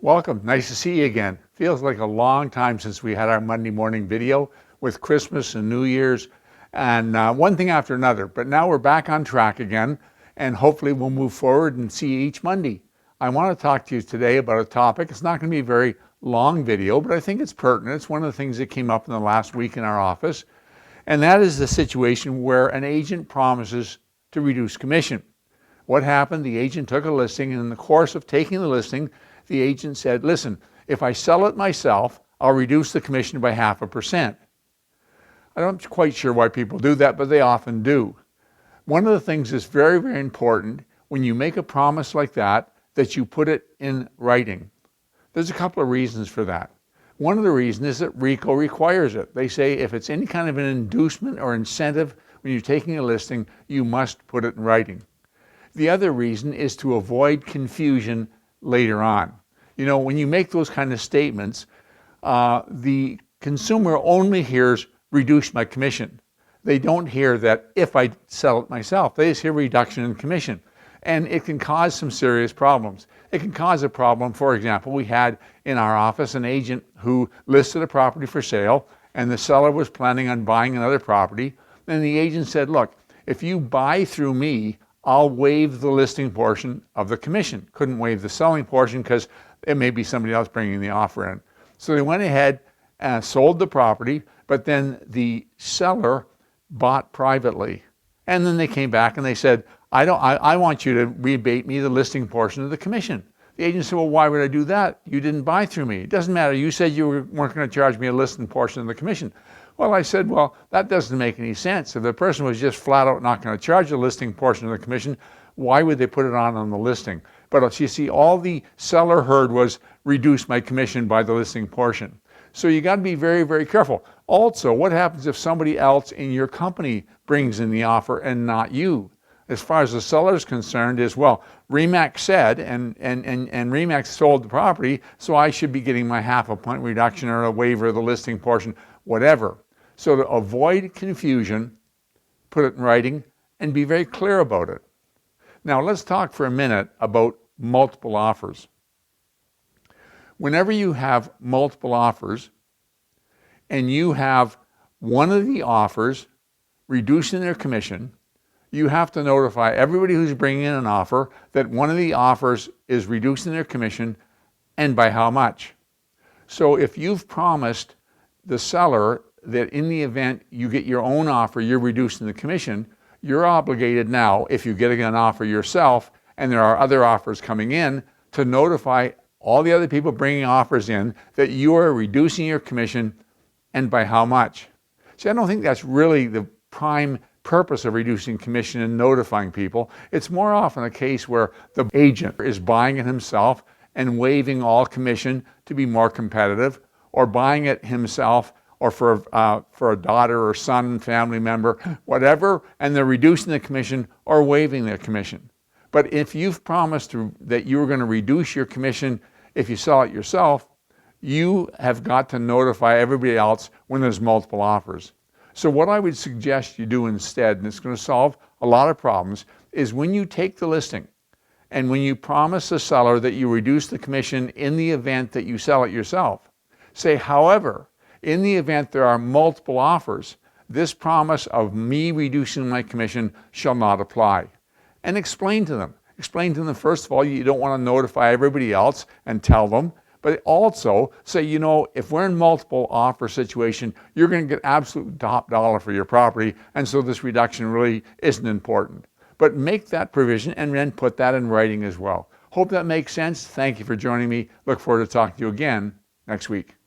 Welcome, nice to see you again. Feels like a long time since we had our Monday morning video with Christmas and New Year's and one thing after another. But now we're back on track again and hopefully we'll move forward and see you each Monday. I want to talk to you today about a topic. It's not going to be a very long video, but I think it's pertinent. It's one of the things that came up in the last week in our office. And that is the situation where an agent promises to reduce commission. What happened? The agent took a listing, and in the course of taking the listing, the agent said, listen, if I sell it myself, I'll reduce the commission by 0.5%. I'm not quite sure why people do that, but they often do. One of the things that's very, very important when you make a promise like that you put it in writing. There's a couple of reasons for that. One of the reasons is that RICO requires it. They say if it's any kind of an inducement or incentive when you're taking a listing, you must put it in writing. The other reason is to avoid confusion later on. You know, when you make those kind of statements, the consumer only hears reduce my commission. They don't hear that if I sell it myself. They just hear reduction in commission. And it can cause some serious problems. It can cause a problem. For example, we had in our office an agent who listed a property for sale and the seller was planning on buying another property. And the agent said, look, if you buy through me, I'll waive the listing portion of the commission. Couldn't waive the selling portion because it may be somebody else bringing the offer in. So they went ahead and sold the property, but then the seller bought privately. And then they came back and they said, I want you to rebate me the listing portion of the commission. The agent said, well, why would I do that? You didn't buy through me. It doesn't matter. You said you weren't going to charge me a listing portion of the commission. Well, I said, well, that doesn't make any sense. If the person was just flat out not going to charge the listing portion of the commission, why would they put it on the listing? But you see, all the seller heard was reduce my commission by the listing portion. So you got to be very, very careful. Also, what happens if somebody else in your company brings in the offer and not you? As far as the seller is concerned is, well, RE/MAX said, and RE/MAX sold the property, so I should be getting my 0.5 point reduction or a waiver of the listing portion, whatever. So to avoid confusion, put it in writing and be very clear about it. Now let's talk for a minute about multiple offers. Whenever you have multiple offers and you have one of the offers reducing their commission, you have to notify everybody who's bringing in an offer that one of the offers is reducing their commission and by how much. So if you've promised the seller that in the event you get your own offer, you're reducing the commission, you're obligated now, if you get an offer yourself and there are other offers coming in, to notify all the other people bringing offers in that you are reducing your commission and by how much. See, I don't think that's really the prime purpose of reducing commission and notifying people. It's more often a case where the agent is buying it himself and waiving all commission to be more competitive, or buying it himself or for a daughter or son, family member, whatever, and they're reducing the commission or waiving their commission. But if you've promised that you're going to reduce your commission if you sell it yourself, you have got to notify everybody else when there's multiple offers. So what I would suggest you do instead, and it's going to solve a lot of problems, is when you take the listing and when you promise the seller that you reduce the commission in the event that you sell it yourself, say, however, in the event there are multiple offers, this promise of me reducing my commission shall not apply. And explain to them. Explain to them, first of all, you don't want to notify everybody else and tell them, but also say, you know, if we're in multiple offer situation, you're going to get absolute top dollar for your property, and so this reduction really isn't important. But make that provision and then put that in writing as well. Hope that makes sense. Thank you for joining me. Look forward to talking to you again next week.